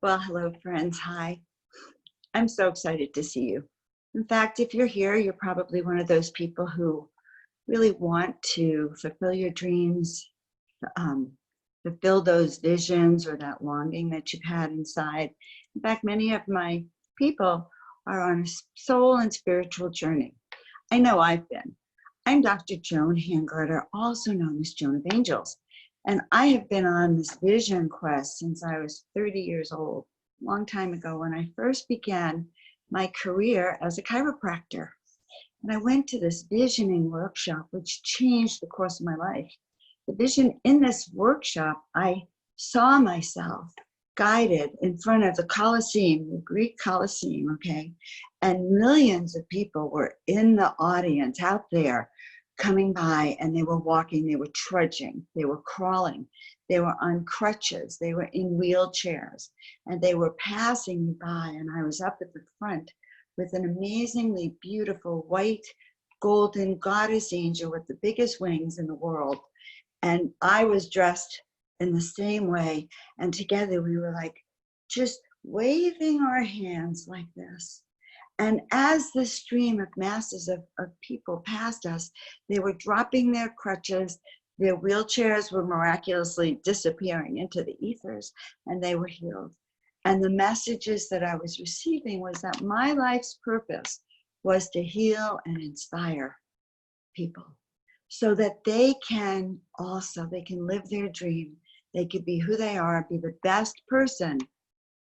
Well, hello, friends. Hi. I'm so excited to see you. In fact, if you're here, you're probably one of those people who really want to fulfill your dreams, um, fulfill those visions or that longing that you've had inside. In fact, many of my people are on a soul and spiritual journey. I know I've been. I'm Dr. Joan Hangarter, also known as Joan of Angels, and I have been on this vision quest since I was 30 years old, a long time ago when I first began my career as a chiropractor. And I went to this visioning workshop, which changed the course of my life. The vision in this workshop, I saw myself guided in front of the Colosseum, the Greek Colosseum, okay? And millions of people were in the audience out there coming by, and they were walking, they were trudging, they were crawling, they were on crutches, they were in wheelchairs, and they were passing me by, and I was up at the front with an amazingly beautiful white golden goddess angel with the biggest wings in the world. And I was dressed in the same way. And together we were like just waving our hands like this. And as the stream of masses of people passed us, they were dropping their crutches, their wheelchairs were miraculously disappearing into the ethers, and they were healed. And the messages that I was receiving was that my life's purpose was to heal and inspire people so that they can live their dream. They could be who they are, be the best person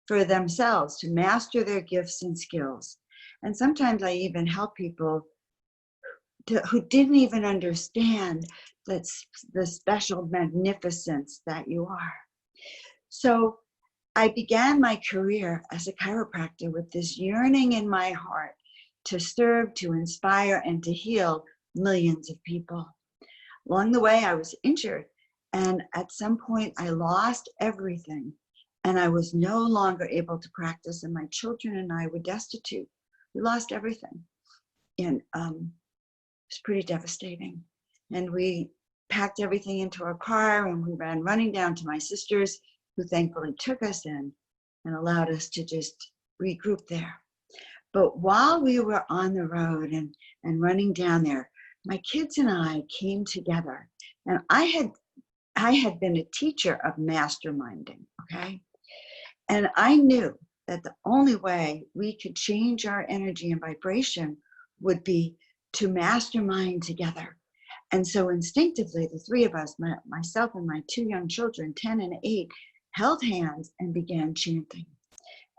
for themselves, to master their gifts and skills. And sometimes I even help people who didn't even understand the special magnificence that you are. So I began my career as a chiropractor with this yearning in my heart to serve, to inspire, and to heal millions of people. Along the way, I was injured, and at some point, I lost everything, and I was no longer able to practice, and my children and I were destitute. We lost everything, and it was pretty devastating. And we packed everything into our car, and we ran running down to my sister's, who thankfully took us in and allowed us to just regroup there. But while we were on the road and running down there, my kids and I came together, and I had been a teacher of masterminding, okay? And I knew that the only way we could change our energy and vibration would be to mastermind together. And so instinctively, the three of us, myself and my two young children, 10 and 8, held hands and began chanting.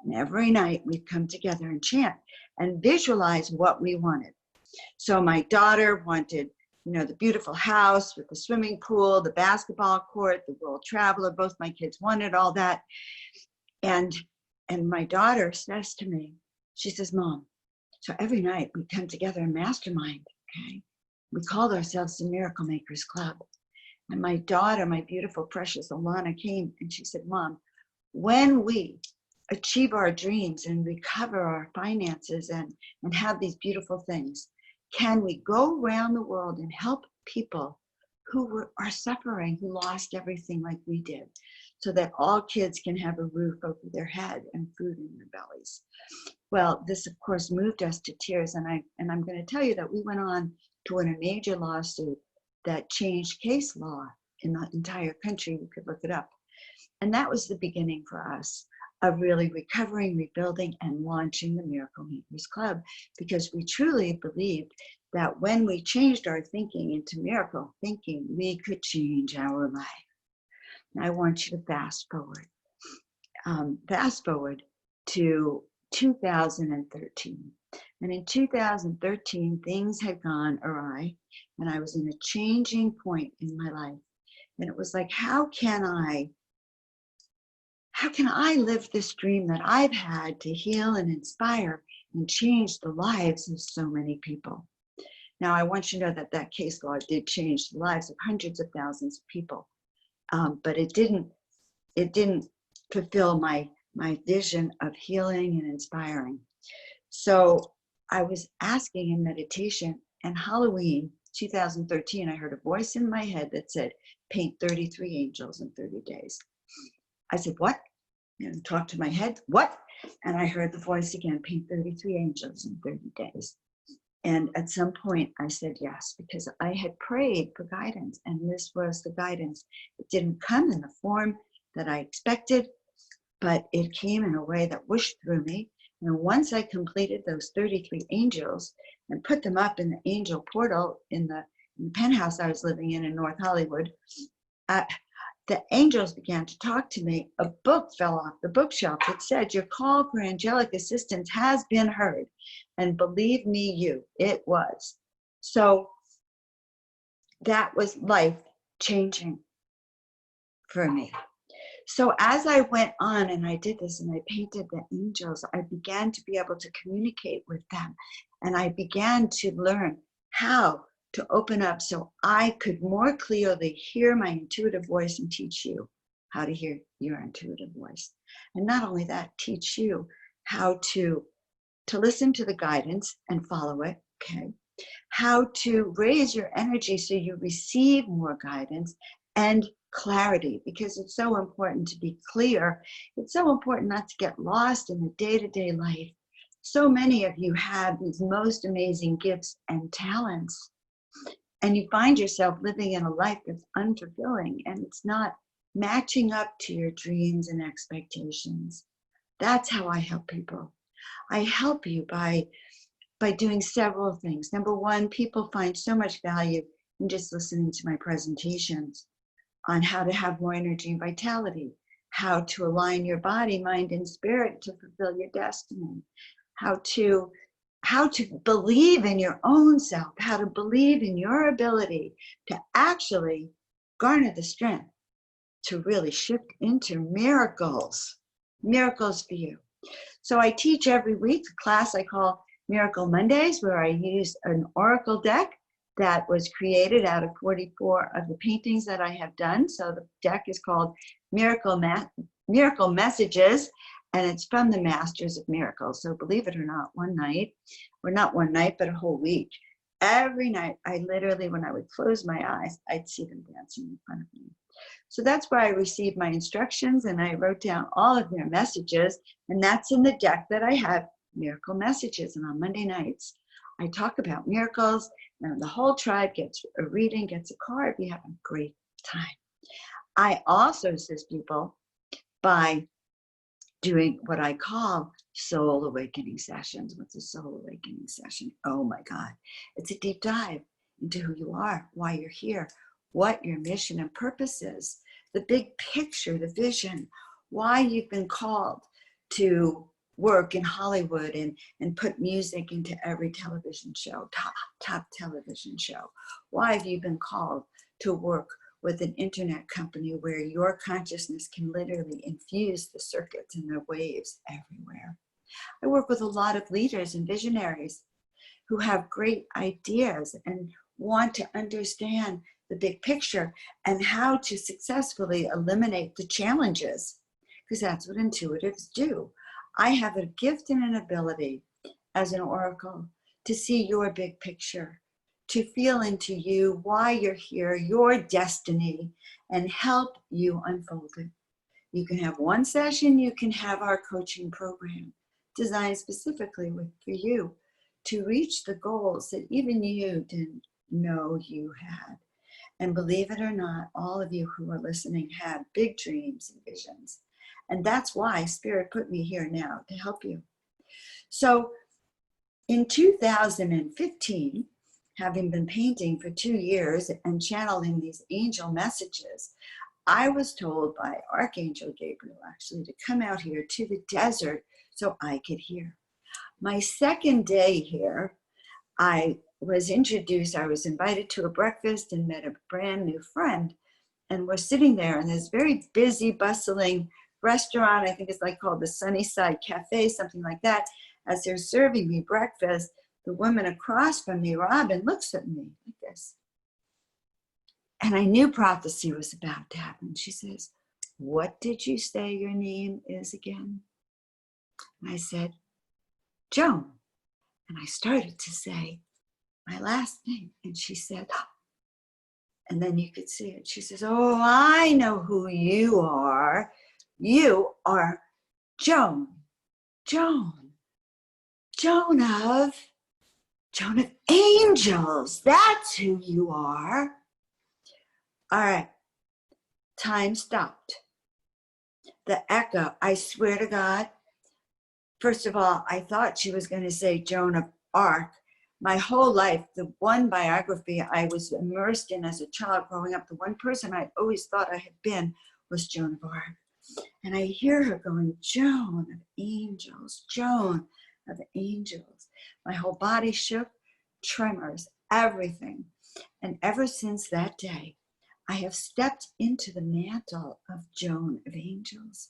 And every night we'd come together and chant and visualize what we wanted. So my daughter wanted, the beautiful house with the swimming pool, the basketball court, the world traveler. Both my kids wanted all that. And my daughter says to me, she says, Mom, so every night we come together and mastermind, okay? We called ourselves the Miracle Makers Club. And my daughter, my beautiful, precious Alana, came and she said, Mom, when we achieve our dreams and recover our finances and have these beautiful things, can we go around the world and help people who are suffering, who lost everything like we did, so that all kids can have a roof over their head and food in their bellies? Well, this of course moved us to tears, and I'm going to tell you that we went on to win a major lawsuit that changed case law in the entire country. You could look it up. And that was the beginning for us of really recovering, rebuilding, and launching the Miracle Makers Club, because we truly believed that when we changed our thinking into miracle thinking, we could change our life. And I want you to fast forward to 2013. And in 2013, things had gone awry, and I was in a changing point in my life. And it was like, how can I live this dream that I've had to heal and inspire and change the lives of so many people? Now, I want you to know that that case law did change the lives of hundreds of thousands of people, but it didn't fulfill my vision of healing and inspiring. So I was asking in meditation, and Halloween 2013, I heard a voice in my head that said, paint 33 angels in 30 days. I said, what? and talk to my head. What? And I heard the voice again, paint 33 angels in 30 days. And at some point I said yes, because I had prayed for guidance, and this was the guidance. It didn't come in the form that I expected, but it came in a way that whooshed through me. And once I completed those 33 angels and put them up in the angel portal in the penthouse I was living in North Hollywood, the angels began to talk to me. A book fell off the bookshelf. It said, "Your call for angelic assistance has been heard." And believe me, it was. So that was life changing for me. So as I went on and I did this and I painted the angels, I began to be able to communicate with them. And I began to learn how to open up so I could more clearly hear my intuitive voice and teach you how to hear your intuitive voice. And not only that, teach you how to listen to the guidance and follow it, okay? How to raise your energy so you receive more guidance and clarity, because it's so important to be clear. It's so important not to get lost in the day-to-day life. So many of you have these most amazing gifts and talents, and you find yourself living in a life that's unfulfilling and it's not matching up to your dreams and expectations. That's how I help people. I help you by doing several things. Number one, people find so much value in just listening to my presentations on how to have more energy and vitality, how to align your body, mind, and spirit to fulfill your destiny, how to believe in your own self, how to believe in your ability to actually garner the strength to really shift into miracles for you. So I teach every week a class I call Miracle Mondays, where I use an oracle deck that was created out of 44 of the paintings that I have done. So the deck is called Miracle Messages, and it's from the Masters of Miracles. So believe it or not, one night, or not one night, but a whole week, every night, I literally, when I would close my eyes, I'd see them dancing in front of me. So that's where I received my instructions, and I wrote down all of their messages, and that's in the deck that I have, Miracle Messages. And on Monday nights, I talk about miracles, and the whole tribe gets a reading, gets a card. We have a great time. I also assist people by doing what I call soul awakening sessions. What's a soul awakening session? Oh my God. It's a deep dive into who you are, why you're here, what your mission and purpose is, the big picture, the vision, why you've been called to work in Hollywood and put music into every television show, top television show. Why have you been called to work with an internet company where your consciousness can literally infuse the circuits and the waves everywhere? I work with a lot of leaders and visionaries who have great ideas and want to understand the big picture and how to successfully eliminate the challenges, because that's what intuitives do. I have a gift and an ability as an oracle to see your big picture, to feel into you why you're here, your destiny, and help you unfold it. You can have one session, you can have our coaching program designed specifically for you to reach the goals that even you didn't know you had. And believe it or not, all of you who are listening have big dreams and visions. And that's why Spirit put me here now to help you. So in 2015, having been painting for 2 years and channeling these angel messages, I was told by Archangel Gabriel actually to come out here to the desert so I could hear. My second day here, I was invited to a breakfast and met a brand new friend. And we're sitting there in this very busy, bustling restaurant. I think it's like called the Sunnyside Cafe, something like that. As they're serving me breakfast, the woman across from me, Robin, looks at me like this. And I knew prophecy was about to happen. She says, "What did you say your name is again?" And I said, "Joan." And I started to say my last name. And she said, and then you could see it. She says, "Oh, I know who you are. You are Joan, Joan, Joan of Angels. That's who you are. All right, time stopped. The echo, I swear to God, first of all, I thought she was going to say Joan of Arc. My whole life, the one biography I was immersed in as a child growing up, the one person I always thought I had been was Joan of Arc. And I hear her going, Joan of Angels, Joan of Angels. My whole body shook, tremors, everything. And ever since that day, I have stepped into the mantle of Joan of Angels.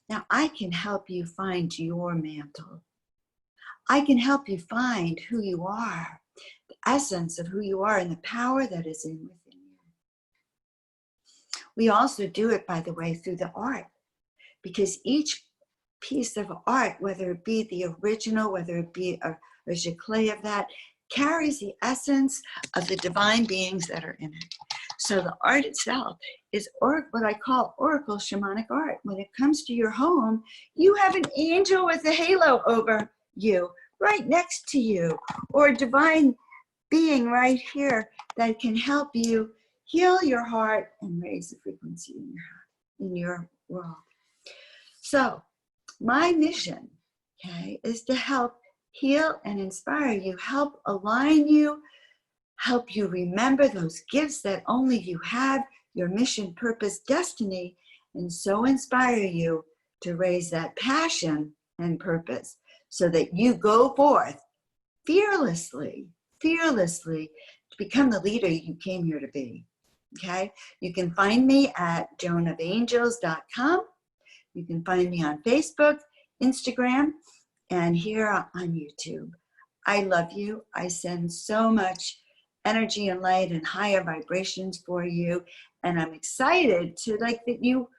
Now, I can help you find your mantle. I can help you find who you are, the essence of who you are, and the power that is within you. We also do it, by the way, through the art, because each piece of art, whether it be the original, whether it be a giclée of that, carries the essence of the divine beings that are in it. So the art itself is what I call oracle shamanic art. When it comes to your home, you have an angel with a halo over you, right next to you, or a divine being right here that can help you heal your heart and raise the frequency in your world. So my mission, okay, is to help heal and inspire you, help align you, help you remember those gifts that only you have, your mission, purpose, destiny, and so inspire you to raise that passion and purpose so that you go forth fearlessly to become the leader you came here to be. Okay? You can find me at joanofangels.com. You can find me on Facebook, Instagram, and here on YouTube. I love you. I send so much energy and light and higher vibrations for you. And I'm excited that you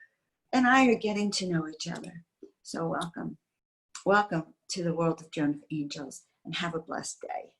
and I are getting to know each other. So welcome. Welcome to the world of Joan of Angels, and have a blessed day.